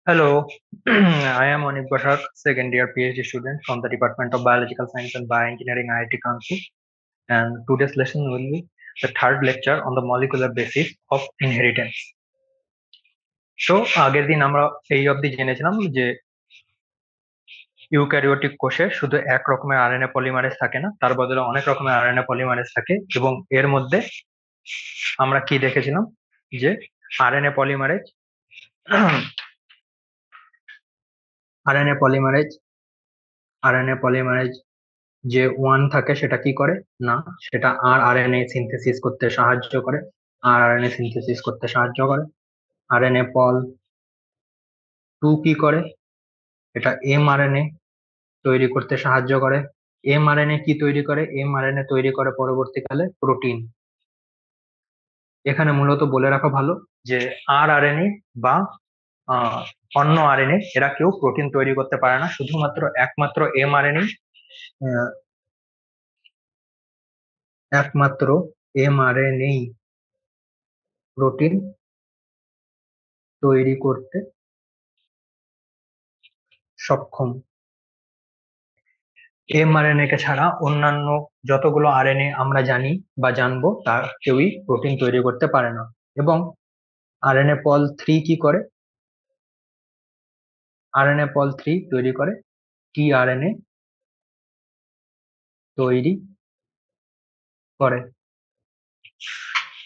Hello, I am Anik Bashak, second year PhD student from the Department of Biological Science and Bioengineering IIT Kanpur. And today's lesson will be the third lecture on the molecular basis of inheritance. So আগের দিন আমরা এই অবধি জেনেছিলাম যে eukaryotic কোষে শুধু এক রকমের আরএনএ পলিমারেজ থাকে না, তার বদলে অনেক রকমের আরএনএ পলিমারেজ থাকে, এবং এর মধ্যে আমরা কি দেখেছিলাম যে RNA polymerase RNA polymerase RNA polymerase যে ওয়ান থাকে সেটা কি করে না, সেটা আরএনএ সিনথেসিস করতে সাহায্য করে। আরএনএ সিনথেসিস করতে সাহায্য করে। আরএনএ পল টু কি করে, এটা এমআরএনএ তৈরি করতে সাহায্য করে। এমআরএনএ কি তৈরি করে, এমআরএনএ তৈরি করে পরবর্তীকালে প্রোটিন। এখানে মূলত বলে রাখা ভালো যে আরএনএ বা আহ, অন্য আরএনএ এরা কেউ প্রোটিন তৈরি করতে পারে না, শুধুমাত্র একমাত্র এমআরএনএ একমাত্র এমআরএনএ প্রোটিন তৈরি করতে সক্ষম। এমআরএনএ কে ছাড়া অন্যান্য যতগুলো আরএনএ আমরা জানি বা জানবো তার কেউই প্রোটিন তৈরি করতে পারে না। এবং আরএনএ পল থ্রি কি করে, আরএনএ পল থ্রি তৈরি করে টিআরএনএ তৈরি করে।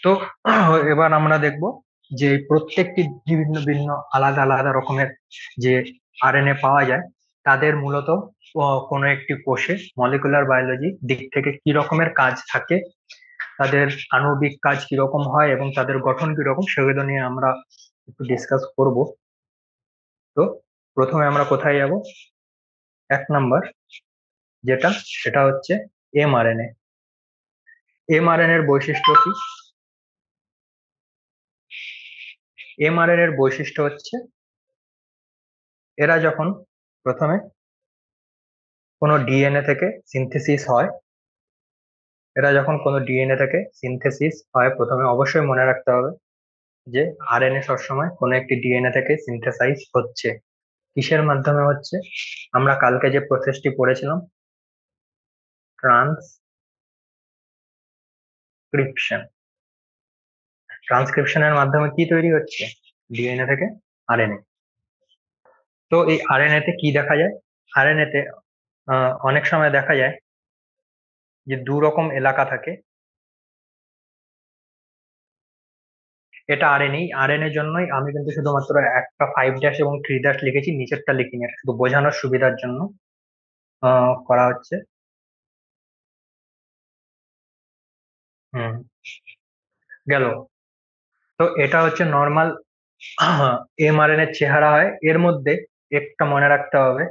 তো এবার আমরা দেখব যে প্রত্যেকটি ভিন্ন ভিন্ন আলাদা আলাদা রকমের যে আরএনএ পাওয়া যায় তাদের মূলত কোনো একটি কোষে মলিকুলার বায়োলজি দিক থেকে কি রকমের কাজ থাকে, তাদের আণবিক কাজ কিরকম হয় এবং তাদের গঠন কিরকম, সেগুলো নিয়ে আমরা একটু ডিসকাস করব। তো প্রথমে আমরা কোথায় যাব, এক নাম্বার যেটা সেটা হচ্ছে এমআরএনএ। এমআরএনএ এর বৈশিষ্ট্য কি? এমআরএনএ এর বৈশিষ্ট্য হচ্ছে এরা যখন প্রথমে কোনো ডিএনএ থেকে সিনথেসিস হয়, এরা যখন কোনো ডিএনএ থেকে সিনথেসিস হয়, প্রথমে অবশ্যই মনে রাখতে হবে যে আরএনএ সবসময় কোনো একটি ডিএনএ থেকে সিনথেসাইজ হচ্ছে। কিসের মাধ্যমে হচ্ছে? আমরা কালকে যে প্রসেসটি পড়েছিলাম, ট্রান্সক্রিপশন। ট্রান্সক্রিপশনের মাধ্যমে কি তৈরি হচ্ছে? ডিএনএ থেকে আরএনএ। তো এই আরএনএ তে কি দেখা যায়? আরএনএ তে অনেক সময় দেখা যায় যে দু রকম এলাকা থাকে। এটা আরএনএ, আরএনএ জন্যই আমি কিন্তু শুধুমাত্র একটা 5' এবং 3' লিখেছি, নিচেরটা লিখিনি, এটা শুধু বোঝানোর সুবিধার জন্য করা হচ্ছে। হুম, গেল। তো এটা হচ্ছে নর্মাল এমআরএনএ এর চেহারা হয়। এর মধ্যে একটা মনে রাখতে হবে,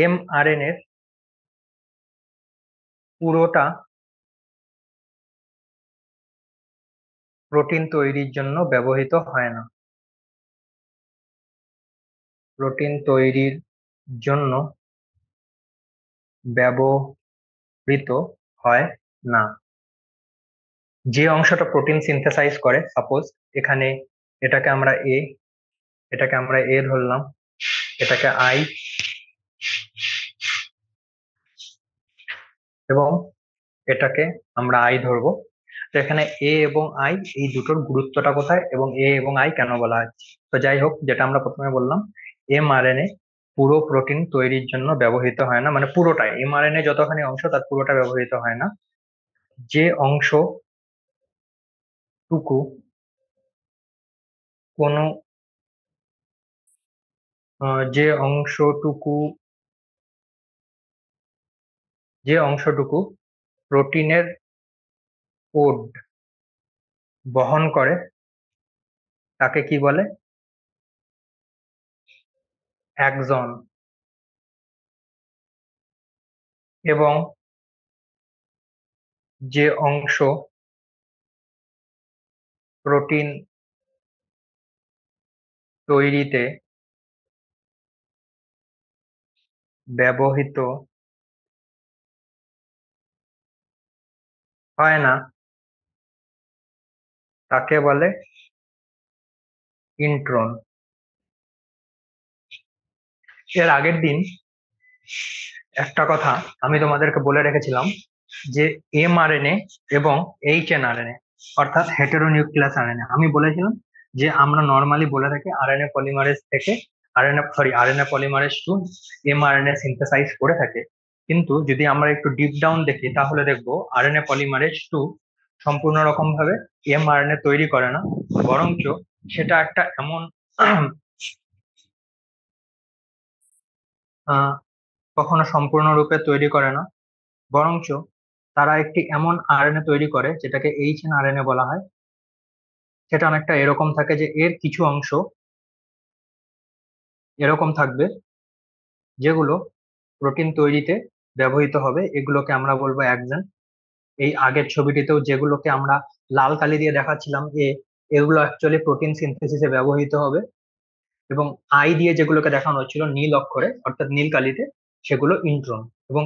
এমআরএনএ এর পুরোটা প্রোটিন তৈরির জন্য ব্যবহৃত হয় না। প্রোটিন তৈরির জন্য ব্যবহৃত হয় না। যে অংশটা প্রোটিন সিনথেসাইজ করে, সাপোজ এখানে এটাকে আমরা এ, এটাকে আমরা এ ধরলাম, এটাকে আই, এবং এটাকে আমরা আই ধরবো। তো এখানে এ এবং আই এই দুটোর গুরুত্বটা কোথায় এবং এ এবং আই কেন বলা হচ্ছে? তো যাই হোক, যেটা আমরা প্রথমে বললাম, এমআরএনএ পুরো প্রোটিন তৈরির জন্য ব্যবহৃত হয় না, মানে পুরোটাই এমআরএনএ যতখানি অংশ তার পুরোটা ব্যবহৃত হয় না। যে অংশটুকু কোনো যে অংশটুকু যে অংশটুকু প্রোটিনের কোড বহন করে তাকে কি বলে? একজন। এবং যে অংশ প্রোটিন তৈরিতে ব্যবহৃত হয় না তাকে বলে ইন্ট্রন। এর আগের দিন একটা কথা আমি তোমাদেরকে বলে রেখেছিলাম যে mRNA এবং HNRNA অর্থাৎ হেটেরোনিউক্লিয়াস আরএনএ। আমি বলেছিলাম যে আমরা নর্মালি বলে থাকি আরএনএ পলিমারেজ থেকে RNA polymerase to mRNA synthesise করে থাকে, কিন্তু যদি আমরা একটু ডিপ ডাউন দেখি তাহলে দেখবো আরএনএ পলিমারেজ টু সম্পূর্ণ রকম ভাবে mRNA তৈরি করে না, বরঞ্চ সেটা একটা এমন আহ কখনো সম্পূর্ণরূপে তৈরি করে না, বরঞ্চ তারা একটি এমন আরএনএ তৈরি করে যেটাকে এইচএনআরএনএ বলা হয়। সেটা অনেকটা এরকম থাকে যে এর কিছু অংশ এরকম থাকবে যেগুলো প্রোটিন তৈরিতে ব্যবহৃত হবে, এগুলোকে আমরা বলবো একজন। এই আগের ছবিটিতেও যেগুলোকে আমরা লাল কালি দিয়ে দেখাচ্ছিলাম এগুলো অ্যাকচুয়ালি প্রোটিন সিনথেসিসে ব্যবহৃত হবে, এবং আই দিয়ে যেগুলোকে দেখানো হচ্ছিল নীল অক্ষরে অর্থাৎ নীল কালিতে, সেগুলো ইন্ট্রন। এবং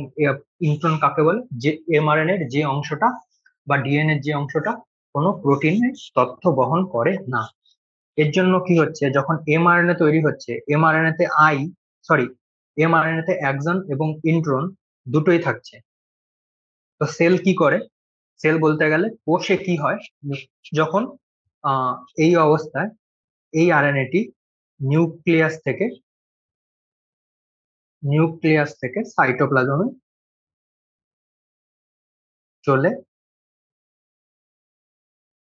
ইন্ট্রন কাকে বলে? যে এমআরএনএ এর যে অংশটা বা ডিএনএ এর যে অংশটা কোনো প্রোটিনের তথ্য বহন করে না। এর জন্য কি হচ্ছে, যখন এমআরএনএ তৈরি হচ্ছে এমআরএনএ তে এমআরএনএ তে একজন এবং ইন্ট্রন দুটোই থাকছে। তো সেল কি করে? সেল বলতে গেলে কোষে কি হয়, যখন আহ এই অবস্থায় এই আরএনএটি নিউক্লিয়াস থেকে সাইটোপ্লাজমে চলে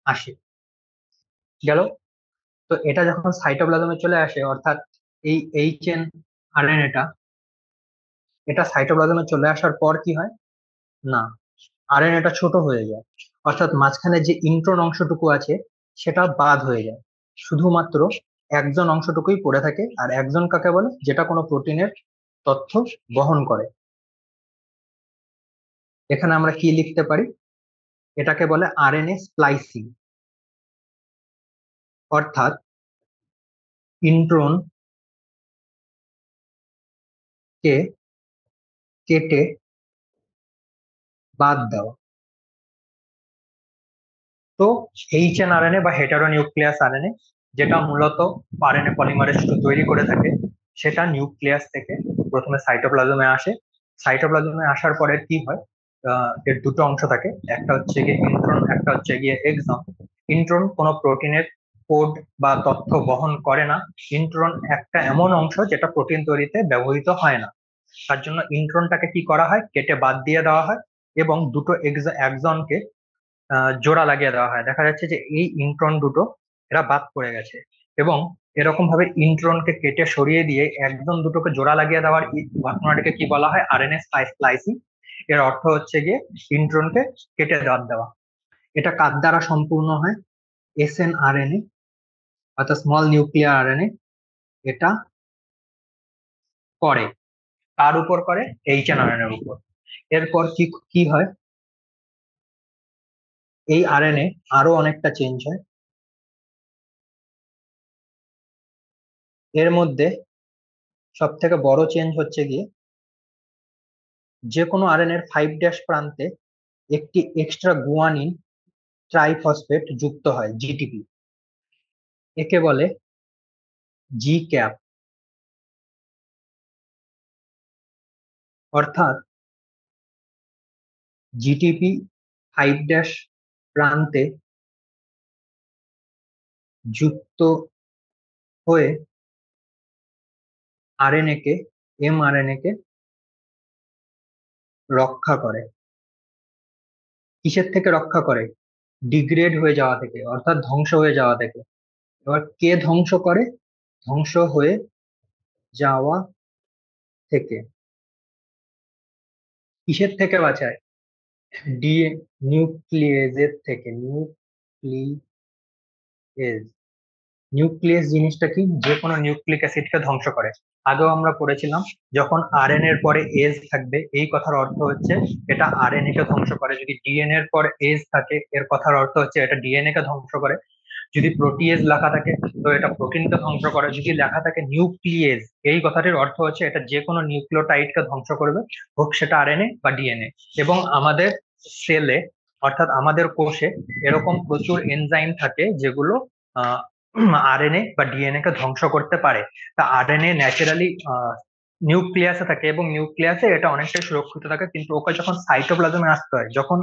আসে। গেল। তো এটা যখন সাইটোপ্লাজমে চলে আসে অর্থাৎ এই আরএনএটা, এটা সাইটোপ্লাজমে চলে আসার পর কি হয় না, আরএনএটা ছোট হয়ে যায়, অর্থাৎ মাঝখানে যে ইন্ট্রন অংশটুকু আছে সেটা বাদ হয়ে যায়, শুধুমাত্র একজন অংশটুকুই পড়ে থাকে। আর একজন কাকে বলে? যেটা কোনো প্রোটিনের তথ্য বহন করে। এখানে আমরা কি লিখতে পারি? এটাকে বলে আরএনএ স্প্লাইসিং, অর্থাৎ ইন্ট্রন কে কেটে বাদ দেওয়া। তো এইচএনআরএনএ বা হেটারোনিউক্লিয়াস আরএনএ, যেটা মূলত আরএনএ পলিমারেজ তৈরি করে থাকে, সেটা নিউক্লিয়াস থেকে প্রথমে সাইটোপ্লাজমে আসে। সাইটোপ্লাজমে আসার পরে কি হয়, এর দুটো অংশ থাকে, একটা হচ্ছে গিয়ে ইন্ট্রন, একটা হচ্ছে গিয়ে এক্সন। ইন্ট্রন কোনো প্রোটিনের কোড বা তথ্য বহন করে না। ইন্ট্রন একটা এমন অংশ যেটা প্রোটিন তৈরিতে ব্যবহৃত হয় না, তার জন্য ইন্ট্রনটাকে কি করা হয়, কেটে বাদ দিয়ে দেওয়া হয় এবং দুটো এক্সনকে জোড়া লাগিয়ে দেওয়া হয়। দেখা যাচ্ছে যে এই ইন্ট্রন দুটো এরা বাদ পড়ে গেছে, এবং এরকম ভাবে ইন্ট্রনকে কেটে সরিয়ে দিয়ে একজন দুটোকে জোড়া লাগিয়ে দেওয়ার এই ঘটনাটিকে কি বলা হয়? RNA splicing. এর অর্থ হচ্ছে গিয়ে ইন্ট্রনকে কেটে বাদ দেওয়া। এটা কার দ্বারা সম্পূর্ণ হয়? এসএনআরএনএ অর্থাৎ স্মল নিউক্লিয়ার আরএনএ এটা করে। কার উপর করে? এইচএনআরএনএ এর উপর। এরপর কি কি হয়, এই আরএনএ আরো অনেকটা চেঞ্জ হয়। এর মধ্যে সব থেকে বড় চেঞ্জ হচ্ছে গিয়ে যে কোনো আরএনএর 5' প্রান্তে একটি এক্সট্রা গুয়ানিন ট্রাইফসফেট যুক্ত হয়, জিটিপি। একে বলে জি ক্যাপ, অর্থাৎ জিটিপি 5' প্রান্তে যুক্ত হয়ে আরএনএ কে এমআরএনএ কে রক্ষা করে। কিসের থেকে রক্ষা করে? ডিগ্রেড হয়ে যাওয়া থেকে, অর্থাৎ ধ্বংস হয়ে যাওয়া থেকে। এবার কে ধ্বংস করে? ধ্বংস হয়ে যাওয়া থেকে। কিসের থেকে বাঁচায়? ডি নিউক্লিয়েজের থেকে। নিউক্লিয়াস জিনিসটা কি? যে কোনো নিউক্লিক অ্যাসিডকে ধ্বংস করে। আগেও আমরা পড়েছিলাম, যখন আরএনএ এর পরে এজ থাকবে এই কথার অর্থ হচ্ছে এটা আরএনএ কে ধ্বংস করে। যদি ডিএনএ এর পর এজ থাকে এর কথার অর্থ হচ্ছে এটা ডিএনএ কে ধ্বংস করে। যদি প্রোটিয়েজ লেখা থাকে তো এটা প্রোটিনকে ধ্বংস করে। যদি লেখা থাকে নিউক্লিয়েজ, এই কথাটির অর্থ হচ্ছে এটা যে কোনো নিউক্লিওটাইডকে ধ্বংস করবে, হোক সেটা আরএনএ বা ডিএনএ। এবং আমাদের সেলে অর্থাৎ আমাদের কোষে এরকম প্রচুর এনজাইম থাকে যেগুলো আরএনএ বা ডিএনএ কে ধ্বংস করতে পারে। তা আরএনএ ন্যাচারালি নিউক্লিয়াসে থাকে এবং নিউক্লিয়াসে এটা অনেকটাই সুরক্ষিত থাকে, কিন্তু ওকে যখন সাইটোপ্লাজমে আসতে হয়, যখন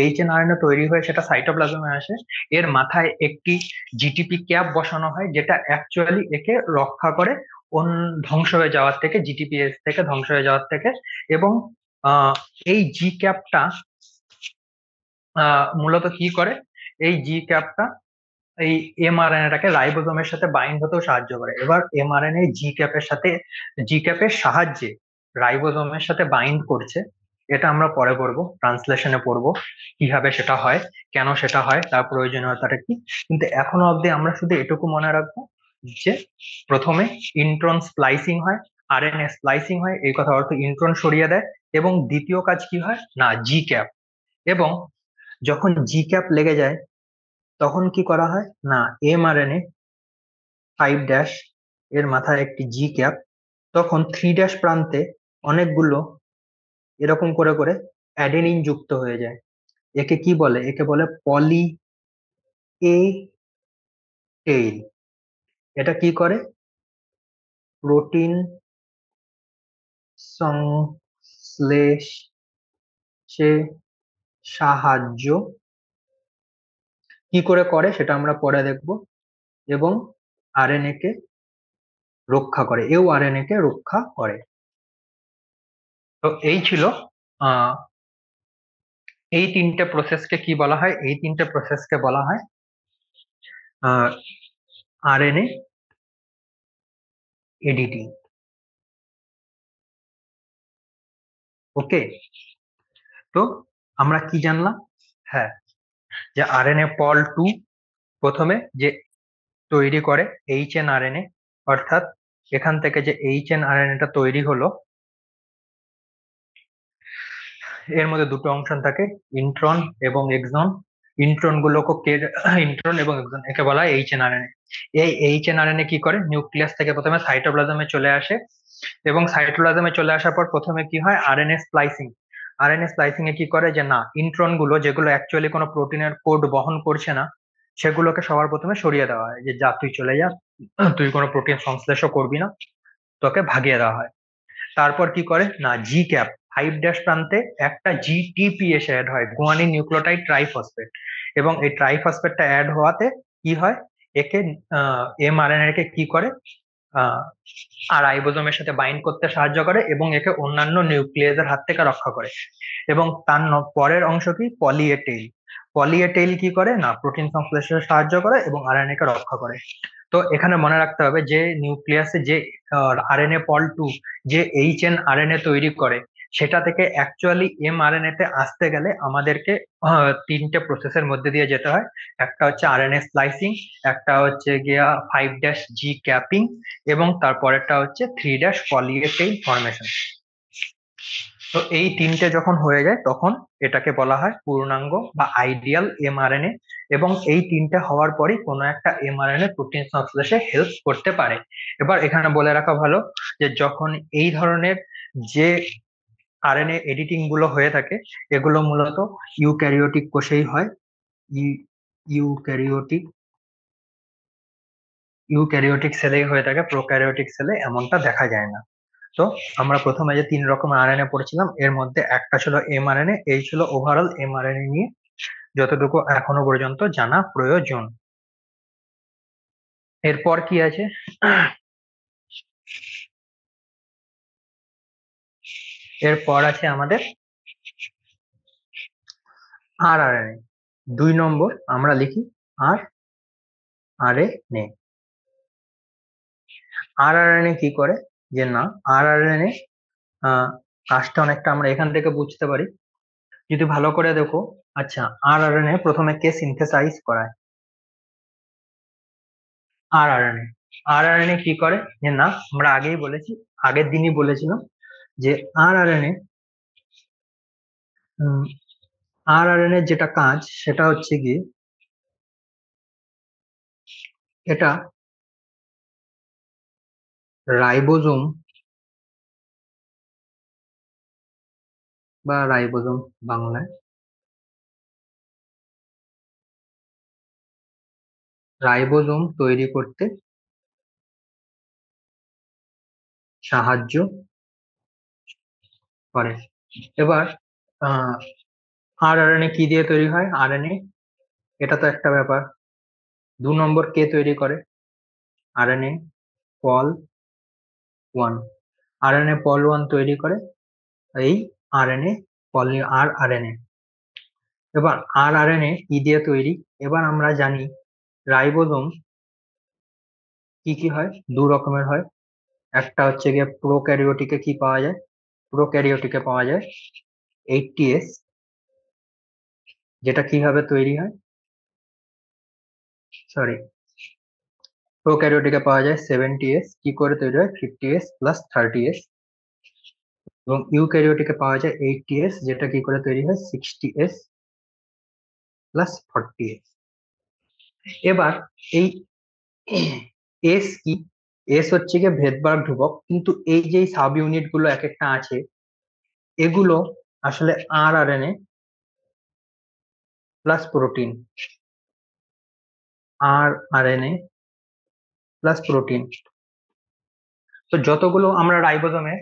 এইচএনআরএনএ তৈরি হয়ে সেটা সাইটোপ্লাজমে আসে, এর মাথায় একটি জিটিপি ক্যাপ বসানো হয়, যেটা অ্যাকচুয়ালি একে রক্ষা করে ধ্বংস হয়ে যাওয়ার থেকে, জিটিপিএস থেকে ধ্বংস হয়ে যাওয়ার থেকে। এবং আহ, এই জি ক্যাপটা মূলত কি করে, এই জি ক্যাপটা এই এমআরএনএটাকে রাইবোজোমের সাথে বাইন্ড হতেও সাহায্য করে। এবার এমআরএনএ জি ক্যাপের সাথে, জি ক্যাপের সাহায্যে রাইবোজোমের সাথে বাইন্ড করছে, এটা আমরা পরে পড়বো, ট্রান্সলেশনে পড়বো কিভাবে সেটা হয়, কেন সেটা হয়, তার প্রয়োজনীয়তাটা কি। কিন্তু এখনো অবধি আমরা শুধু এটুকু মনে রাখবো যে প্রথমে ইন্ট্রন স্প্লাইসিং হয়, আরএনএ স্প্লাইসিং হয়, এই কথা অর্থ ইন্ট্রন সরিয়ে দেয়। এবং দ্বিতীয় কাজ কি হয় না, জি ক্যাপ। এবং যখন জি ক্যাপ লেগে যায় তখন কি করা হয় না, এমআরএনএ 5' এর মাথায় একটি জি ক্যাপ, তখন 3' প্রান্তে অনেকগুলো এরকম করে করে অ্যাডেনিন যুক্ত হয়ে যায়। একে কি বলে, একে বলে পলি এ টেইল। এটা কি করে, প্রোটিন সংশ্লেষে সাহায্য কি করে করে সেটা আমরা পরে দেখব। এবং আরএনএ কে রক্ষা করে, এও আরএনএ কে রক্ষা করে। তো এই ছিল আহ এই তিনটে প্রসেসকে কি বলা হয়, এই তিনটে প্রসেসকে বলা হয় আরএনএ এডিটিং। ওকে, তো আমরা কি জানলাম, হ্যাঁ, যে আরএনএ পল টু প্রথমে যে তৈরি করে এইচএনআরএনএ, অর্থাৎ এখান থেকে যে এইচএনআরএনএটা তৈরি হলো, এর মধ্যে দুটো অংশ থাকে, ইন্ট্রন এবং এক্সন। ইন্ট্রন গুলোকে ইন্ট্রন এবং এক্সন, একে বলা হয় এইচএনআরএনএ। এই এইচএনআরএনএ কি করে, নিউক্লিয়াস থেকে প্রথমে সাইটোপ্লাজমে চলে আসে, এবং সাইটোপ্লাজমে চলে আসার পর প্রথমে কি হয়, আরএনএ স্প্লাইসিং। আরএনএ স্প্লাইসিং এ কি করে যে না, ইন্ট্রন গুলো যেগুলো অ্যাকচুয়ালি কোনো প্রোটিনের কোড বহন করছে না, সেগুলোকে সবার প্রথমে সরিয়ে দেওয়া হয়, যে যা তুই চলে যা, তুই কোনো প্রোটিন সংশ্লেষও করবি না, তোকে ভাগিয়ে দেওয়া হয়। তারপর কি করে না, জি ক্যাপ 5' প্রান্তে একটা জিটিপি এসে অ্যাড হয়, গুয়ানিন নিউক্লিওটাইড ট্রাইফসফেট। এবং এই ট্রাইফসফেটটা অ্যাড হওয়াতে কি হয়, একে এমআরএনএ কে কি করে, আহ আর রাইবোজোমের সাথে বাইন্ড করতে সাহায্য করে এবং একে অন্যান্য নিউক্লিয়াসের হাত থেকে রক্ষা করে। এবং তার পরের অংশ কি, পলিএটেইল। পলিএটেইল কি করে না, প্রোটিন সংশ্লেষে সাহায্য করে এবং আরএনএ কে রক্ষা করে। তো এখানে মনে রাখতে হবে যে নিউক্লিয়াসে যে আরএনএ পল টু যে এইচএনআরএনএ তৈরি করে, সেটা থেকে অ্যাকচুয়ালি এমআরএনএ তে আসতে গেলে আমাদেরকে তিনটে প্রসেসের মধ্যে দিয়ে যেতে হয়। একটা হচ্ছে আরএনএ স্প্লাইসিং, একটা হচ্ছে গিয়া 5' জি ক্যাপিং, এবং তারপরেরটা হচ্ছে 3' পলিএটেইল ফরমেশন। তো এই তিনটে যখন হয়ে যায় তখন এটাকে বলা হয় পূর্ণাঙ্গ বা আইডিয়াল এমআরএনএ। এবং এই তিনটে হওয়ার পরই কোনো একটা এমআরএনএ প্রোটিন সংশ্লেষে হেল্প করতে পারে। এবার এখানে বলে রাখা ভালো যে যখন এই ধরনের যে আরএনএ এডিটিং গুলো হয়ে থাকে, এগুলো মূলত ইউক্যারিওটিক কোষেই হয়। ইউ- ইউক্যারিওটিক ইউক্যারিওটিক সেলেই হয়ে থাকে, প্রোক্যারিওটিক সেলে এমনটা দেখা যায় না। তো আমরা প্রথমে যে 3 রকমের আরএনএ পড়েছিলাম, এর মধ্যে একটা ছিল এমআরএনএ, এই ছিল ওভারঅল এমআরএনএ নিয়ে যতটুকু এখনো পর্যন্ত জানা প্রয়োজন। এরপর কি আছে, এরপর আছে আমাদের আরআরএনএ। 2 নম্বর আমরা লিখি আর আরএনএ। আরআরএনএ কি করে, যে না, আরআরএনএ কাজটা অনেকটা আমরা এখান থেকে বুঝতে পারি যদি ভালো করে দেখো। আচ্ছা, আরআরএনএ প্রথমে কে সিনথেসাইজ করায়, আরআরএনএ। আরআরএনএ কি করে যে না, আমরা আগেই বলেছি, আগের দিনই বলেছিলাম যে আরআরএনএ আরআরএনএ যেটা কাজ সেটা হচ্ছে গিয়ে এটা রাইবোজোম বা রাইবোজোম বাংলায়, রাইবোজোম তৈরি করতে সাহায্য করে। এবার আরএনএ কি দিয়ে তৈরি হয়? আরএনএ, এটা তো একটা ব্যাপার। 2 নম্বর কে তৈরি করে? আরএনএ পল ওয়ান। আরএনএ পল ওয়ান তৈরি করে এই আরএনএ আর আরএনএ। এবার আর আরএনএ কি দিয়ে তৈরি? এবার আমরা জানি রাইবোজোম কি কি হয়, 2 রকমের হয়। একটা হচ্ছে গিয়ে প্রোক্যারিওটিকে কি পাওয়া যায়? প্রোক্যারিওটিকে পাওয়া যায় 80S, যেটা কিভাবে তৈরি হয়, সরি, প্রোক্যারিওটিকে পাওয়া যায় 70S, কি করে তৈরি হয়? 50S plus 30S। এবং ইউক্যারিওটিকে পাওয়া যায় 80S, যেটা কি করে তৈরি হয়? 60S plus 40S। এবার এই এস কি? এস হচ্ছে গিয়ে ভেদভার ধ্রুবক, কিন্তু এই যে সাব ইউনিট গুলো এক একটা আছে, এগুলো আসলে R R N A plus protein, R R N A plus protein. তো যতগুলো আমরা রাইবোজোমে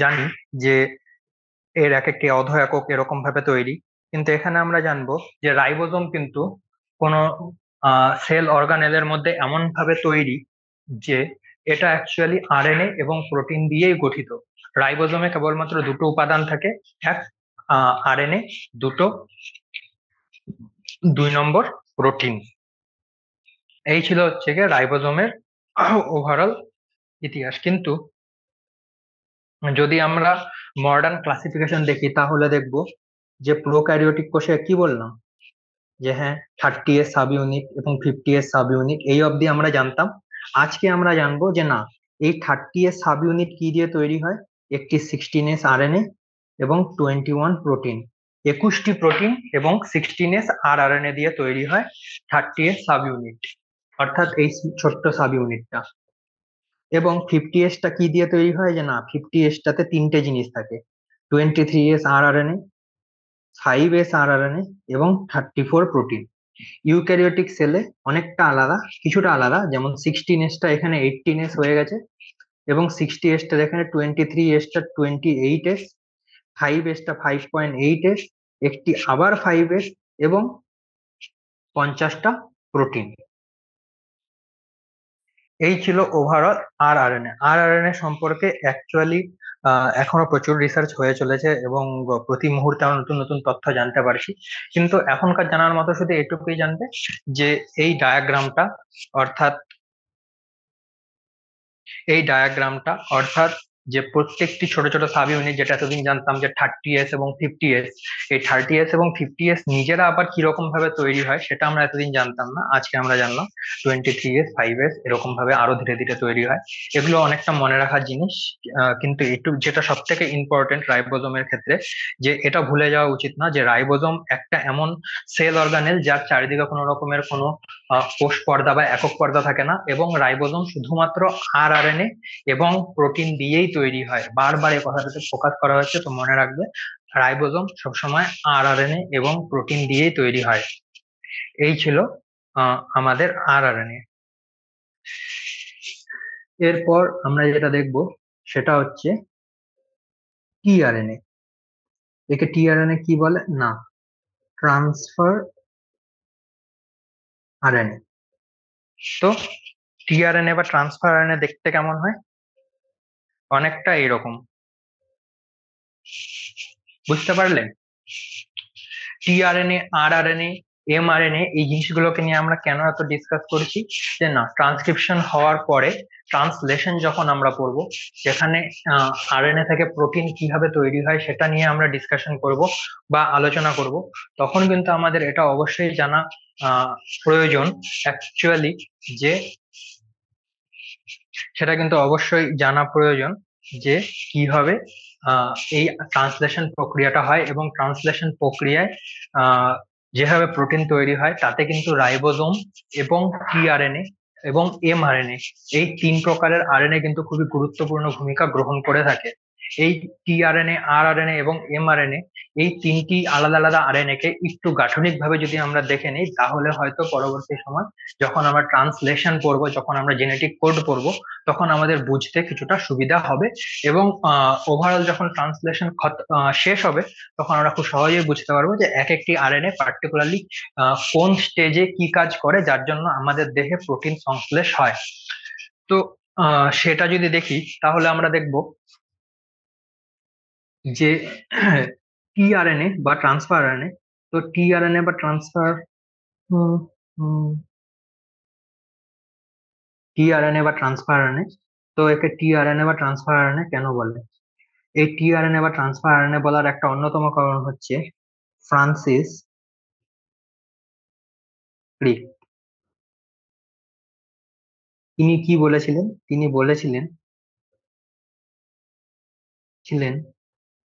জানি যে এর এক একটি অর্ধ একক এরকম ভাবে তৈরি, কিন্তু এখানে আমরা জানবো যে রাইবোজোম কিন্তু কোনো সেল অর্গানেলের মধ্যে এমন ভাবে তৈরি যে এটা অ্যাকচুয়ালি আরএনএ এবং প্রোটিন দিয়েই গঠিত। রাইবোজোমে কেবলমাত্র দুটো উপাদান থাকে, এক আরএনএ, দুটো 2 নম্বর প্রোটিন। এই ছিল হচ্ছে গিয়ে রাইবোজোমের ওভারঅল ইতিহাস। কিন্তু যদি আমরা মডার্ন ক্লাসিফিকেশন দেখি তাহলে দেখব যে প্রোক্যারিওটিক কোষে কি বললাম, যে হ্যাঁ 30S সাব ইউনিট এবং 50S সাব ইউনিট, এই অবধি আমরা জানতাম। আজকে আমরা জানবো যে না, এই 30S সাব ইউনিট কি দিয়ে তৈরি হয়? একটি 16S আরএনএ এবং 21 প্রোটিন, 21টি প্রোটিন এবং 16S আর আরএনএ দিয়ে তৈরি হয় 30S সাব ইউনিট, অর্থাৎ এই ছোট্ট সাব ইউনিটটা। এবং 50S টা কি দিয়ে তৈরি হয়? যে না, 50S টাতে তিনটে জিনিস থাকে, 23S আর আরএনএ, 5S আর আরএনএ এবং 34 প্রোটিন। ইউক্যারিওটিক সেলে অনেকটা আলাদা, কিছুটা আলাদা, যেমন 16S টা এখানে 18S হয়ে গেছে, এবং 60S টা এখানে 23S টা 28S, 5S টা 5.8S, একটি আবার 5S, এবং 50টা প্রোটিন। এই ছিল ওভারঅল আর আরএনএ। আর আরএনএ সম্পর্কে অ্যাকচুয়ালি এখনো প্রচুর রিসার্চ হয়ে চলেছে এবং প্রতি মুহূর্তে আমরা নতুন নতুন তথ্য জানতে পারছি। কিন্তু এখনকার জানার মতো শুধু এটুকুই জানবে যে এই ডায়াগ্রামটা, অর্থাৎ যে প্রত্যেকটি ছোট ছোট সাব ইউনিট, যেটা এতদিন জানতাম যে 30S এবং 50S, এই 30S এবং 50S নিজেরা আবার কিরকম ভাবে তৈরি হয় সেটা আমরা এতদিন জানতাম না, আজকে আমরা জানলাম। 23S, 5S এরকম ভাবে আরো ধীরে ধীরে তৈরি হয়। এগুলো অনেকটা মনে রাখার জিনিস। কিন্তু একটু যেটা সব থেকে ইম্পর্টেন্ট রাইবোজোমের ক্ষেত্রে, যে এটা ভুলে যাওয়া উচিত না যে রাইবোজোম একটা এমন সেল অর্গানেল যার চারিদিকে কোনো রকমের কোনো কোষ পর্দা বা একক পর্দা থাকে না, এবং রাইবোজোম শুধুমাত্র আর আরএনএ এবং প্রোটিন দিয়েই তৈরি হয়। বারবার এই কথাটাতে ফোকাস করা হচ্ছে, তো মনে রাখবে রাইবোজোম সবসময় আর আরএনএ এবং প্রোটিন দিয়েই তৈরি হয়। এই ছিল আমাদের আর আরএনএ। এরপর আমরা যেটা দেখব সেটা হচ্ছে টিআরএনএ। একে টিআরএনএ কি বলে? না, ট্রান্সফার আরএনএ। তো টিআরএনএ বা ট্রান্সফার আরএনএ দেখতে কেমন হয়? অনেকটা এরকম, বুঝতে পারলেন? টিআরএনএ, আরআরএনএ, এমআরএনএ, এই জিনিসগুলোকে নিয়ে আমরা কেন এত ডিসকাস করছি? যে না, ট্রান্সক্রিপশন হওয়ার পরে ট্রান্সলেশন যখন আমরা পড়বো, যেখানে আরএনএ থেকে প্রোটিন কিভাবে তৈরি হয় সেটা নিয়ে আমরা ডিসকাশন করব বা আলোচনা করব, তখন কিন্তু আমাদের এটা অবশ্যই জানা প্রয়োজন অ্যাকচুয়ালি, যে সেটা কিন্তু অবশ্যই জানা প্রয়োজন যে কিভাবে এই ট্রান্সলেশন প্রক্রিয়াটা হয়, এবং ট্রান্সলেশন প্রক্রিয়ায় যেভাবে প্রোটিন তৈরি হয় তাতে কিন্তু রাইবোজোম এবং টিআরএনএ এবং এমআরএনএ, এই 3 প্রকারের আরএনএ কিন্তু খুবই গুরুত্বপূর্ণ ভূমিকা গ্রহণ করে থাকে। এই টিআরএনএ, আরআরএনএ এবং এমআরএনএ, এই তিনটি আলাদা আলাদা আরএনএ কে একটু গাঠনিকভাবে যদি আমরা দেখে নিই, তাহলে হয়তো পরবর্তী সময় যখন আমরা ট্রান্সলেশন করব, যখন আমরা জেনেটিক কোড পড়বো, তখন আমাদের বুঝতে কিছুটা সুবিধা হবে। এবং ওভারঅল যখন ট্রান্সলেশন শেষ হবে, তখন আমরা খুব সহজেই বুঝতে পারবো যে এক একটি আরএনএ পার্টিকুলারলি কোন স্টেজে কি কাজ করে, যার জন্য আমাদের দেহে প্রোটিন সংশ্লেষ হয়। তো সেটা যদি দেখি, তাহলে আমরা দেখব যে টিআরএনএ বা ট্রান্সফার আরএনএ, তো টিআরএনএ বা ট্রান্সফার টিআরএনএ বা ট্রান্সফার আরএনএ, তো একে টিআরএনএ বা ট্রান্সফার আরএনএ কেন বলে? এই টিআরএনএ বা ট্রান্সফার আরএনএ বলার একটা অন্যতম কারণ হচ্ছে ফ্রান্সিস ক্রিক। তিনি কি বলেছিলেন? তিনি বলেছিলেন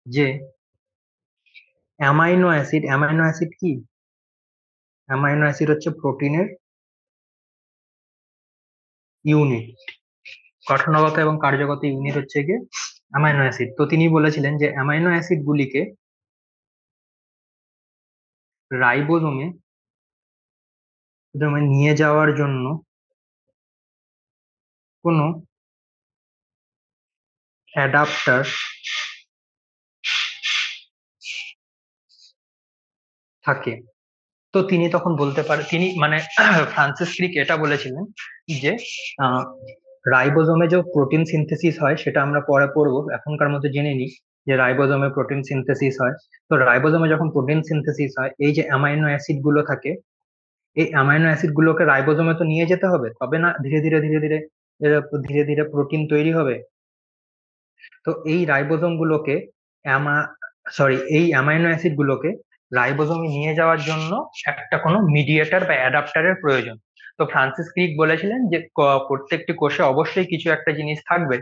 যে অ্যামাইনো অ্যাসিড কি? অ্যামাইনো অ্যাসিড হচ্ছে প্রোটিনের ইউনিট, গঠনগত এবং কার্যগত ইউনিট হচ্ছে গিয়ে অ্যামাইনো অ্যাসিড। তো তিনি বলেছিলেন যে অ্যামাইনো অ্যাসিড গুলিকে রাইবোজোমে নিয়ে যাওয়ার জন্য কোনো অ্যাডাপ্টার থাকে। তো তিনি তখন বলতে পারে, তিনি মানে ফ্রান্সিস ক্রিক এটা বলেছিলেন যে রাইবোজোমে যে প্রোটিন সিনথেসিস হয় সেটা আমরা পরে পড়বো, এখনকার মধ্যে জেনে নিই যে রাইবোজোমে প্রোটিন সিনথেসিস হয়। তো রাইবোজোমে যখন প্রোটিন সিনথেসিস হয়, এই যে অ্যামাইনো অ্যাসিড গুলো থাকে, এই অ্যামাইনো অ্যাসিড গুলোকে রাইবোজোমে তো নিয়ে যেতে হবে, তবে না ধীরে ধীরে ধীরে ধীরে ধীরে ধীরে প্রোটিন তৈরি হবে। তো এই রাইবোজোম গুলোকে অ্যামা সরি এই অ্যামাইনো অ্যাসিড গুলোকে রাইবোজোমে নিয়ে যাওয়ার জন্য একটা কোনো মিডিয়েটর বা অ্যাডাপ্টারের প্রয়োজন। তো ফ্রান্সিস ক্রিক বলেছিলেন যে প্রত্যেকটি কোষে অবশ্যই কিছু একটা জিনিস থাকবে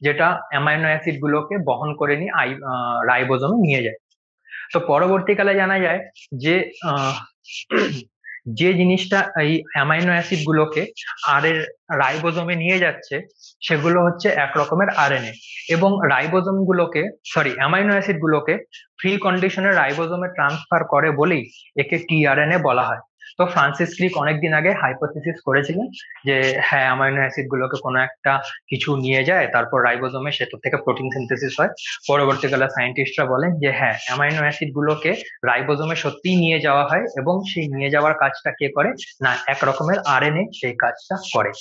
যেটা অ্যামাইনো অ্যাসিড গুলোকে বহন করে নিয়ে রাইবোজোমে নিয়ে যায়। তো পরবর্তীকালে জানা যায় যে আহ, যে জিনিসটা এই অ্যামাইনো অ্যাসিড গুলোকে আর এর রাইবোজোমে নিয়ে যাচ্ছে, সেগুলো হচ্ছে এক রকমের আরএনএ। এবং রাইবোজোম গুলোকে অ্যামাইনো অ্যাসিড গুলোকে ফ্রি কন্ডিশনে রাইবোজোমে ট্রান্সফার করে বলেই একে টিআরএনএ বলা হয়। তো ফ্রান্সিস ক্রিক অনেকদিন আগে হাইপোথিসিস করেছিলেন যে হ্যাঁ, অ্যামাইনো অ্যাসিড গুলোকে কোনো একটা কিছু নিয়ে যায়, তারপর রাইবোজোমে সেটা থেকে প্রোটিন সিনথেসিস হয়। পরবর্তীকালে সায়েন্টিস্টরা বলেন যে হ্যাঁ, অ্যামাইনো অ্যাসিড গুলোকে রাইবোজোমে সত্যিই নিয়ে যাওয়া হয়, এবং সেই নিয়ে যাওয়ার কাজটা কে করে না, এক রকমের আরএনএ সেই কাজটা করে।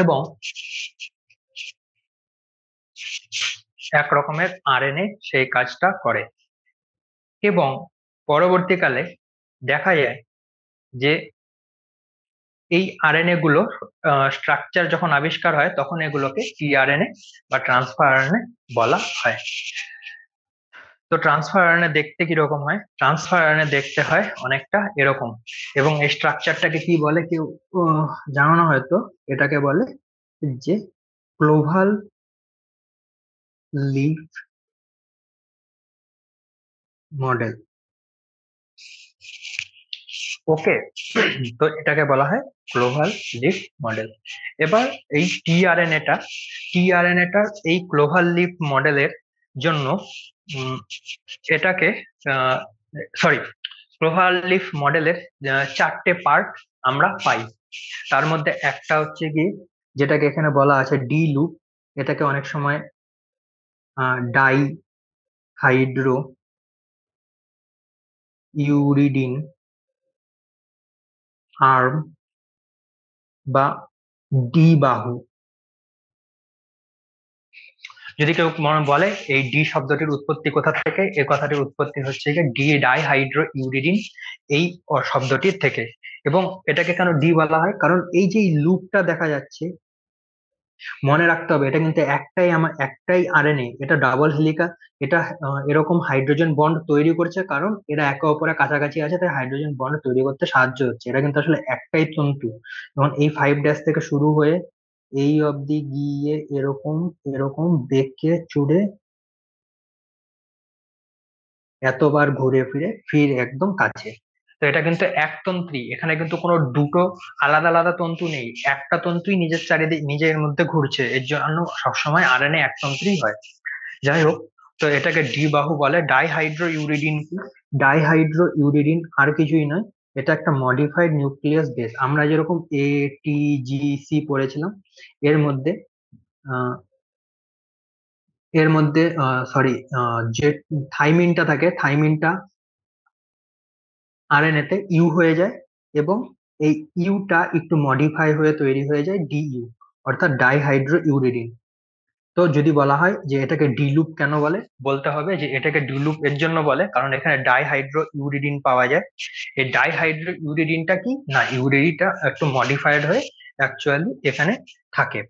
এবং এক রকমের আরএনএ সেই কাজটা করে। এবং পরবর্তীকালে দেখা যায় যে এই আরএনএ গুলো স্ট্রাকচার যখন আবিষ্কার হয়, তখন এগুলোকে টিআরএনএ বা ট্রান্সফার আরএনএ বলা হয়। তো ট্রান্সফার আরএনএ দেখতে কিরকম হয়? ট্রান্সফার আরএনএ দেখতে হয় অনেকটা এরকম। এবং এই স্ট্রাকচারটাকে কি বলে কেউ জানো না হয়তো? এটাকে বলে যে ক্লোভাল লিফ মডেল। ওকে, তো এটাকে বলা হয় ক্লোভাল লিফ মডেল। এবার এই টিআরএনএটার এই ক্লোভাল লিফ মডেলের জন্য এটাকে সরি ক্লোভাল লিফ মডেলের চারটে পার্ট আমরা পাই। তার মধ্যে একটা হচ্ছে কি, যেটাকে এখানে বলা আছে ডি লুপ, এটাকে অনেক সময় ডাই হাইড্রো ইউরিডিন আর্ম বা ডি বাহু, যদি কেউ মনে বলে এই ডি শব্দটির উৎপত্তি কোথা থেকে, এই কথাটির উৎপত্তি হচ্ছে ডি ডাই হাইড্রো ইউরিডিন এই শব্দটির থেকে। এবং এটাকে কেন ডি বলা হয়, কারণ এই যে লুপটা দেখা যাচ্ছে, মনে রাখতে হবে এটা কিন্তু একটাই আরএনএ, এটা ডাবল হেলিকা। এটা এরকম হাইড্রোজেন বন্ড তৈরি করছে, কারণ এরা একে অপরের কাছাকাছি আছে, তাই হাইড্রোজেন বন্ড তৈরি করতে সাহায্য হচ্ছে। এটা কিন্তু আসলে একটাই তন্তু। যেমন এই 5' থেকে শুরু হয়ে এই অবধি গিয়ে এরকম এরকম বেঁকে চুড়ে এতবার ঘুরে ফিরে ফির একদম কাছে। তো এটা কিন্তু একতন্ত্রী, এখানে কিন্তু কোনো দুটো আলাদা আলাদা তন্তু নেই, একটা তন্তুই নিজের চারিদিকে নিজের মধ্যে ঘুরছে, এর জন্য সবসময় আরএনএ একতন্ত্রী হয়। যাই হোক, তো এটাকে দ্বিবাহু বলে। ডাইহাইড্রো ইউরিডিন কি? ডাইহাইড্রো ইউরিডিন আর কিছুই নয়, এটা একটা মডিফাইড নিউক্লিয়াস বেস। আমরা যেরকম এ টি জি সি পড়েছিলাম, এর মধ্যে আহ, এর মধ্যে সরি, যে থাইমিনটা থাকে, থাইমিনটা আরএনএ তে ইউ হয়ে যায়, এবং এই ইউটা একটু মডিফাই হয়ে তৈরি হয়ে যায় ডিইউ, অর্থাৎ ডাইহাইড্রো ইউরিডিন। তো যদি বলা হয় যে এটাকে ডিলুপ কেন বলে, বলতে হবে যে এটাকে ডিলুপ এর জন্য বলে কারণ এখানে ডাইহাইড্রো ইউরিডিন পাওয়া যায়। এই ডাইহাইড্রো ইউরিডিনটা কি না, ইউরিডিনটা একটু মডিফাইড হয়ে অ্যাকচুয়ালি এখানে থাকে।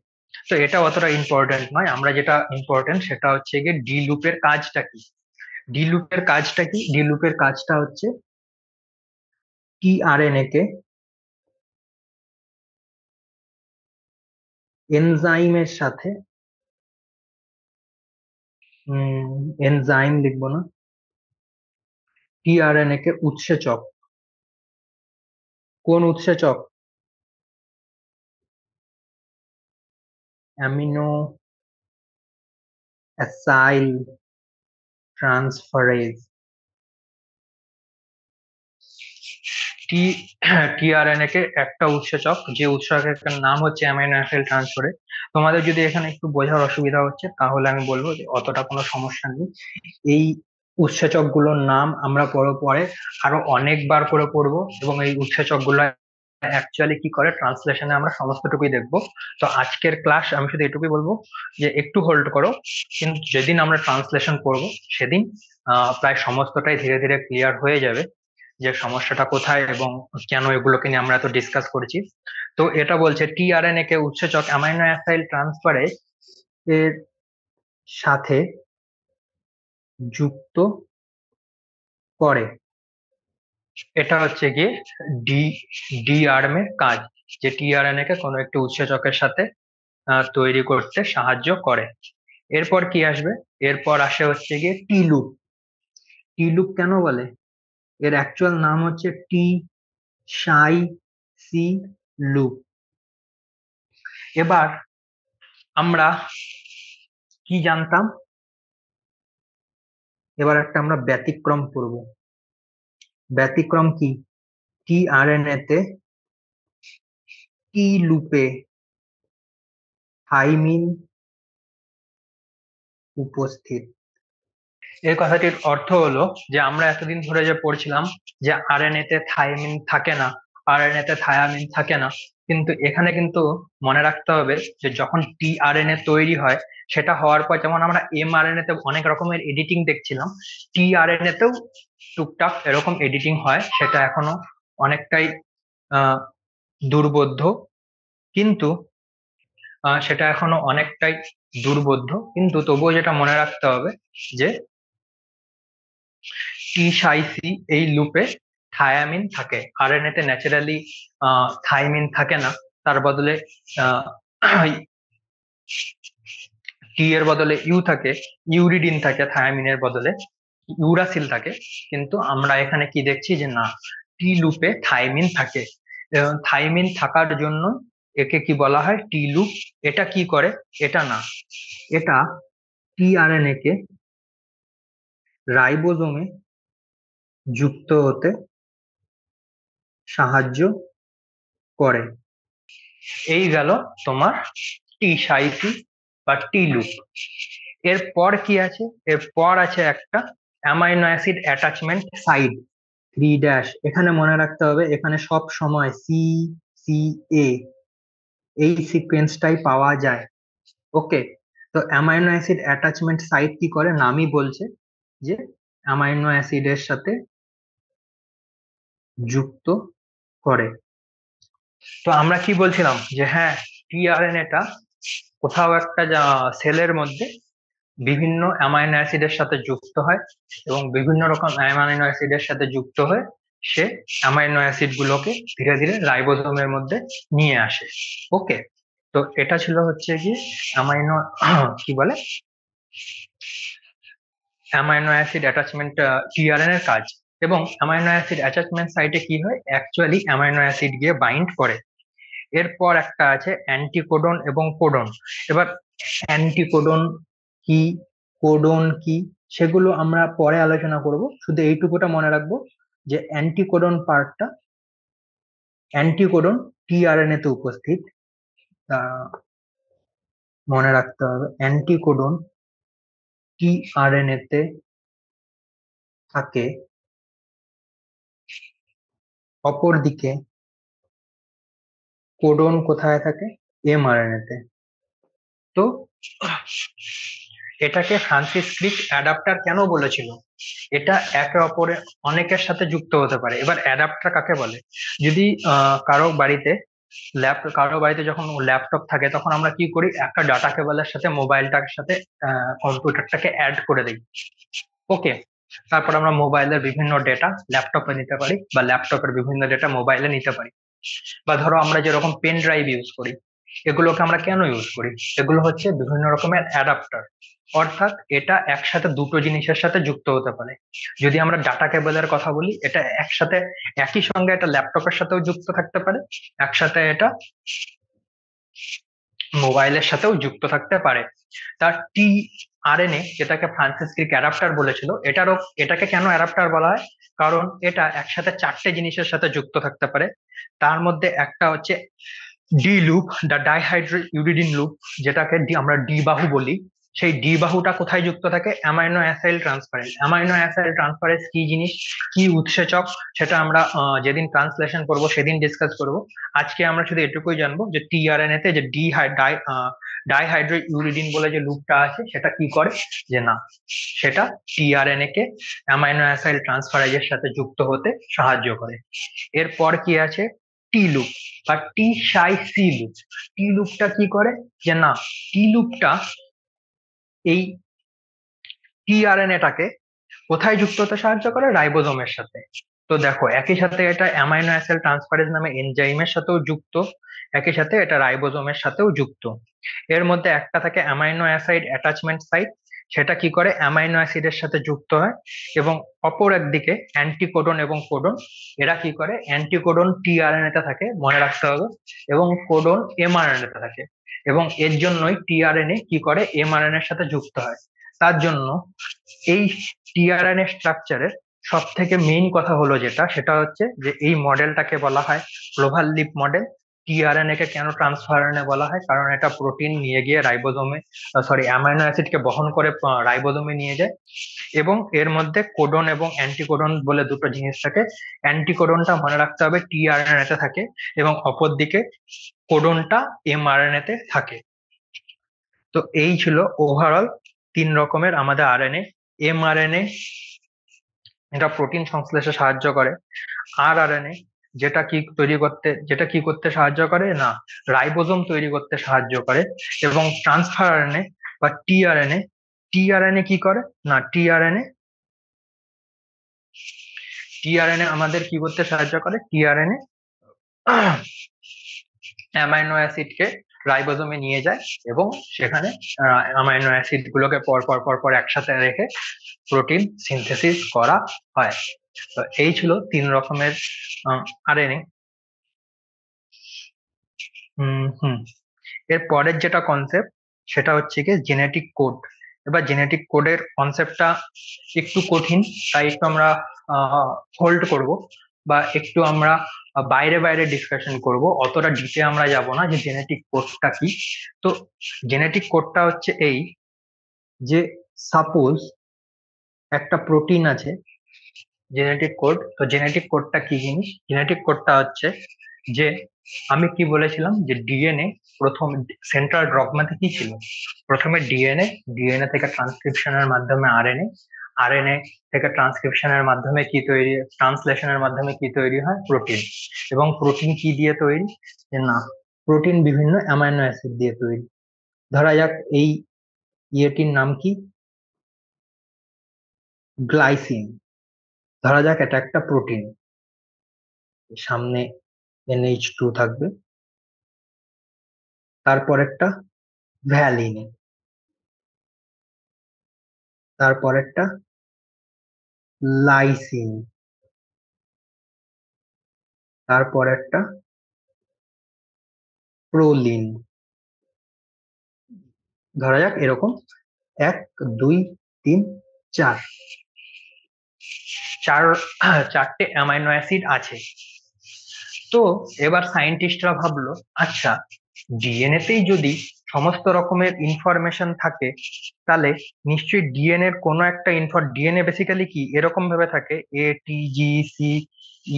তো এটা অতটা ইম্পর্টেন্ট নয়, আমরা যেটা ইম্পর্টেন্ট সেটা হচ্ছে গিয়ে ডি লুপের কাজটা কি। ডি লুপের কাজটা কি? ডি লুপের কাজটা হচ্ছে টিআরএনএ কে এনজাইমের সাথে, এনজাইম লিখবো না, টিআরএনএ কে উৎসেচক। কোন উৎসেচক? Amino acyl transferase. T tRNA কে একটা উৎসেচক, যে উৎসেচকের নাম হচ্ছে অ্যামিনো অ্যাসিড ট্রান্সফারেজ। তোমাদের যদি এখানে একটু বোঝার অসুবিধা হচ্ছে তাহলে আমি বলবো যে অতটা কোনো সমস্যা নেই। এই উৎসেচক গুলোর নাম আমরা পরে আরো অনেকবার করে পড়বো, এবং এই উৎসেচক গুলো অ্যাকচুয়ালি কি করে ট্রান্সলেশনে আমরা সমস্তটুকুই দেখবো। তো আজকের ক্লাস আমি শুধু এটুকুই বলবো যে একটু হোল্ড করো, কিন্তু যেদিন আমরা ট্রান্সলেশন করব সেদিন প্রায় সমস্তটাই ধীরে ধীরে ক্লিয়ার হয়ে যাবে যে সমস্যাটা কোথায় এবং কেন এগুলোকে নিয়ে আমরা এত ডিসকাস করেছি। তো এটা বলছে টিআরএনএ কে উৎসেচক অ্যামাইনো অ্যাসিড ট্রান্সফারেজ এর সাথে যুক্ত করে। এটা হচ্ছে গিয়ে ডি ডিআরএম এর কাজ, যে টিআরএনএ কে কোনো একটি উৎসেচকের সাথে তৈরি করতে সাহায্য করে। এরপর কি আসবে? এরপর আসে হচ্ছে গিয়ে টি লুপ। টি লুপ কেন বলে? এর অ্যাকচুয়াল নাম হচ্ছে টি সাই সি লুপ। এবার আমরা কি জানতাম, এবার একটা আমরা ব্যতিক্রম করব। ব্যতিক্রম কি? টিআরএনএ তে টি লুপে থাইমিন উপস্থিত। এই কথাটির অর্থ হলো যে আমরা এতদিন ধরে যে পড়ছিলাম যে আরএনএ তে থাইমিন থাকে না, আরএনএ তে থায়ামিন থাকে না, কিন্তু এখানে কিন্তু মনে রাখতে হবে যে যখন টিআরএনএ তৈরি হয়, সেটা হওয়ার পর যেমন আমরা এমআরএনএ তে অনেক রকমের এডিটিং দেখছিলাম, টিআরএনএ তেও টুকটাক এরকম এডিটিং হয়, সেটা এখনো অনেকটাই আহ দুর্বোধ্য, কিন্তু সেটা এখনো অনেকটাই দুর্বোধ্য, কিন্তু তবুও যেটা মনে রাখতে হবে যে টি সাই সি এই লুপে থায়ামিন থাকে। আরএনএ তে ন্যাচারালি থাইমিন থাকে না, তার বদলে টি এর বদলে ইউ থাকে, ইউরিডিন থাকে, থায়ামিনের বদলে ইউরাসিল থাকে। কিন্তু আমরা এখানে কি দেখছি যে না, টি লুপে থাইমিন থাকে। থাইমিন থাকার জন্য একে কি বলা হয়? টি লুপ। এটা কি করে? এটা না, এটা টিআরএনএ কে রাইবোজোমে যুক্ত হতে সাহায্য করে। এই গেল তোমার টি সাইসি বা টি লুপ। এরপর কি আছে? এরপর আছে একটা অ্যামাইনো অ্যাসিড অ্যাটাচমেন্ট সাইট, 3 এখানে মনে রাখতে হবে, এখানে সব সময় সি সি এ এই সিকোয়েন্সটাই পাওয়া যায়। ওকে, তো অ্যামাইনো অ্যাসিড অ্যাটাচমেন্ট সাইট কি করে? নামই বলছে যে অ্যামাইনো অ্যাসিডের সাথে যুক্ত করে। তো আমরা কি বলছিলাম যে হ্যাঁ, টিআরএনএ টা কোথাও একটা সেলের মধ্যে বিভিন্ন অ্যামাইনো অ্যাসিডের সাথে যুক্ত হয়, এবং বিভিন্ন রকম অ্যামাইনো অ্যাসিডের সাথে যুক্ত হয়ে সে অ্যামাইনো অ্যাসিড গুলোকে ধীরে ধীরে রাইবোজোমের মধ্যে নিয়ে আসে। ওকে, তো এটা ছিল হচ্ছে কি অ্যামাইনো কি বলে অ্যামাইনো অ্যাসিড অ্যাটাচমেন্ট টিআরএন এর কাজ। এবং অ্যামাইনো অ্যাসিড অ্যাটাচমেন্ট সাইটে কি হয়? অ্যাকচুয়ালি অ্যামাইনো অ্যাসিড গিয়ে বাইন্ড করে। এরপর একটা আছে অ্যান্টিকোডন এবং কোডন। এবার অ্যান্টিকোডন কি, কোডন কি, সেগুলো আমরা পরে আলোচনা করব, শুধু এইটুকুটা মনে রাখবো যে অ্যান্টিকোডন টিআরএনএ তে উপস্থিত। আহ, মনে রাখতে হবে অ্যান্টিকোডন টিআরএনএ তে থাকে, অপরদিকে কোডন কোথায় থাকে? এমআরএনএ তে। তো এটাকে ফ্রান্সিস ক্রিক অ্যাডাপ্টার কেন বলেছিল? এটা একে অপরে অনেকের সাথে যুক্ত হতে পারে। এবার অ্যাডাপ্টার কাকে বলে? যদি কারো বাড়িতে যখন ল্যাপটপ থাকে, তখন আমরা কি করি, একটা ডাটা কেবলের সাথে মোবাইলটার সাথে কম্পিউটারটাকে অ্যাড করে দিই। ওকে, তারপর আমরা মোবাইলের বিভিন্ন ডেটা ল্যাপটপে নিতে পারি, বা ল্যাপটপের বিভিন্ন ডেটা মোবাইলে নিতে পারি। বা ধরো আমরা যেরকম পেন ড্রাইভ ইউজ করি, এগুলোকে আমরা কেন ইউজ করি? এগুলো হচ্ছে বিভিন্ন রকমের অ্যাডাপ্টার। অর্থাৎ এটা একসাথে দুটো জিনিসের সাথে যুক্ত হতে পারে। যদি আমরা ডাটা কেবলের কথা বলি, এটা একসাথে একই সঙ্গে এটা ল্যাপটপের সাথেও যুক্ত থাকতে পারে, একসাথে এটা মোবাইলের সাথেও যুক্ত থাকতে পারে। তার টিআরএনএ, যেটাকে ফ্রান্সিস ক্রিক অ্যাডাপ্টার বলেছিল, এটাকে কেন অ্যাডাপ্টার বলা হয়? কারণ এটা একসাথে চারটে জিনিসের সাথে যুক্ত থাকতে পারে। তার মধ্যে একটা হচ্ছে D loop, the dihydro uridine loop, যেটাকে আমরা ডি বাহু বলি। সেই ডি বাহুটা কোথায় যুক্ত থাকে? Amino acyl transferase. Amino acyl transferase কি জিনিস, কি উৎসেচক, সেটা আমরা যেদিন ট্রান্সলেশন করব সেদিন ডিসকাস করব। আজকে আমরা শুধু এটুকুই জানবো যে টিআরএনএ তে যে ডাইহাইড্রো ইউরিডিন বলে যে লুপটা আছে, সেটা কি করে, যে না, সেটা টিআরএনএ কে অ্যামাইনো অ্যাসাইল ট্রান্সফারেজের সাথে যুক্ত হতে সাহায্য করে। এরপর কি আছে? টি লুপ বা টি সাই সি লুপ। টি লুপটা কি করে, যে না, টি লুপটা এই টিআরএনএটাকে কোথায় যুক্ত হতে সাহায্য করে? রাইবোজোমের সাথে। তো দেখো, একই সাথে এটা অ্যামাইনো অ্যাসিড ট্রান্সফারেজ নামে এনজাইমের সাথেও যুক্ত, একই সাথে এটা রাইবোজোমের সাথেও যুক্ত। এর মধ্যে একটা থাকে অ্যামাইনো অ্যাসিড অ্যাটাচমেন্ট সাইট, সেটা কি করে, অ্যামাইনো অ্যাসিডের সাথে যুক্ত হয়। এবং অপর একদিকে অ্যান্টিকোডন এবং কোডন, এরা কি করে, অ্যান্টিকোডন টিআরএনএ তে থাকে, মনে রাখতে হবে, এবং কোডন এমআরএনএ তে থাকে। এবং এর জন্যই টিআরএনএ কি করে, এমআরএনএ এর সাথে যুক্ত হয়। তার জন্য এই টিআরএনএ স্ট্রাকচারের সব থেকে মেইন কথা হলো যেটা, সেটা হচ্ছে যে এই মডেলটাকে বলা হয় ক্লোভার লিপ মডেল। টিআরএনএ কে কেন ট্রান্সফার আরএনএ বলা হয়? কারণ এটা প্রোটিন নিয়ে গিয়ে রাইবোজোমে, সরি, অ্যামাইনো অ্যাসিডকে বহন করে রাইবোজোমে নিয়ে যায়। এবং এর মধ্যে কোডন এবং অ্যান্টিকোডন বলে দুটো জিনিস থাকে। অ্যান্টিকোডনটা মনে রাখতে হবে টিআরএনএ তে থাকে, এবং অপরদিকে কোডনটা এমআরএনএ তে থাকে। তো এই ছিল ওভারঅল তিন রকমের আমাদের আরএনএ। এমআরএনএ, এটা প্রোটিন সংশ্লেষে সাহায্য করে। আরআরএনএ, যেটা কি করতে সাহায্য করে, না, রাইবোজোম তৈরি করতে সাহায্য করে। এবং ট্রান্সফার আরএনএ বা টিআরএনএ, টিআরএনএ কি করে, না, টিআরএনএ আমাদের কি করতে সাহায্য করে? টিআরএনএ অ্যামাইনো অ্যাসিডকে রাইবোজোমে নিয়ে যায়, এবং সেখানে অ্যামাইনো অ্যাসিড গুলোকে পর পর পর পর একসাথে রেখে প্রোটিন সিনথেসিস করা হয়। তো এই ছিল তিন রকমের আরএনএ। হুম। এর পরের যেটা কনসেপ্ট, সেটা হচ্ছে কি জেনেটিক কোড। এবার জেনেটিক কোডের কনসেপ্টটা একটু কঠিন, তাই একটু আমরা হোল্ড করব, বা একটু আমরা বাইরে বাইরে ডিসকাশন করব, অতটা ডিপে আমরা যাব না যে জেনেটিক কোডটা কি। তো জেনেটিক কোডটা হচ্ছে এই, যে সাপোজ একটা প্রোটিন আছে, জেনেটিক কোড। তো জেনেটিক কোডটা কি জিনিস? জেনেটিক কোডটা হচ্ছে যে, আমি কি বলেছিলাম যে ডিএনএ প্রথম সেন্ট্রাল ডগমাতে কি ছিল? প্রথমে ডিএনএ, ডিএনএ থেকে ট্রান্সক্রিপশনের মাধ্যমে আরএনএ, আরএনএ থেকে ট্রান্সক্রিপশনের মাধ্যমে কি তৈরি, ট্রান্সলেশনের মাধ্যমে কি তৈরি হয়? প্রোটিন। এবং প্রোটিন কি দিয়ে তৈরি? যে না, প্রোটিন বিভিন্ন অ্যামাইনো অ্যাসিড দিয়ে তৈরি। ধরা যাক এই ইয়েটির নাম কি, গ্লাইসিন। ধরা যাক এটা একটা প্রোটিন, সামনে NH2 থাকবে, তারপর একটা ভ্যালিন, তারপর একটা লাইসিন, তারপর একটা প্রোলিন। ধরা যাক এরকম 1, 2, 3, চার চার চারটে অ্যামাইনো অ্যাসিড আছে। তো এবার সায়েন্টিস্টরা ভাবলো, আচ্ছা, ডিএনএ তেই যদি সমস্ত রকমের ইনফরমেশন থাকে, তাহলে নিশ্চয়ই ডিএনএ এর কোনো একটা ডিএনএ বেসিক্যালি কি এরকম ভাবে থাকে, এ টি জি সি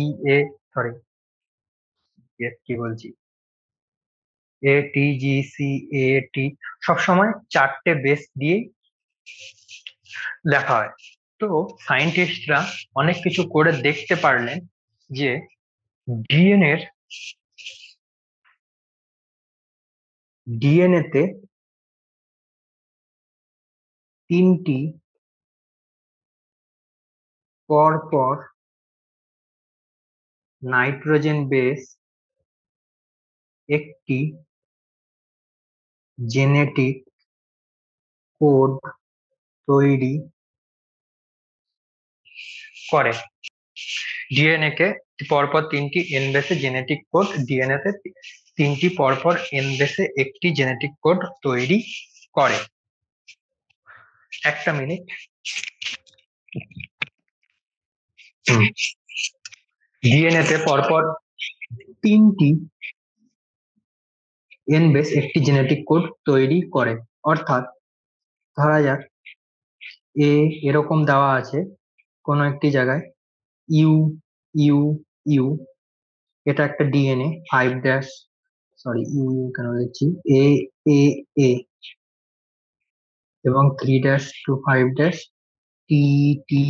ই এ, সরি কি বলছি, এ টি জি সি এ টি, সবসময় চারটে বেস দিয়ে লেখা হয়। তো সায়েন্টিস্টরা অনেক কিছু করে দেখতে পারলেন যে ডিএনএ এর ডিএনএ তে তিনটি পর পর নাইট্রোজেন বেস একটি জেনেটিক কোড তৈরি করে। ডিএনএ কে পরপর তিনটি এন বেসে জেনেটিক কোড, ডিএনএ তে তিনটি পরপর এন বেসে একটি জেনেটিক কোড তৈরি করে। একটা মিনিট। ডিএনএ তে পরপর তিনটি এন বেস একটি জেনেটিক কোড তৈরি করে। অর্থাৎ ধরা যাক এ এরকম দেওয়া আছে কোনো একটি জায়গায়, ইউ ইউ ইউ, এটা একটা DNA 5 dash, sorry U U কেন লিখছি, এ এ এ, এবং 3 dash to 5 dash T T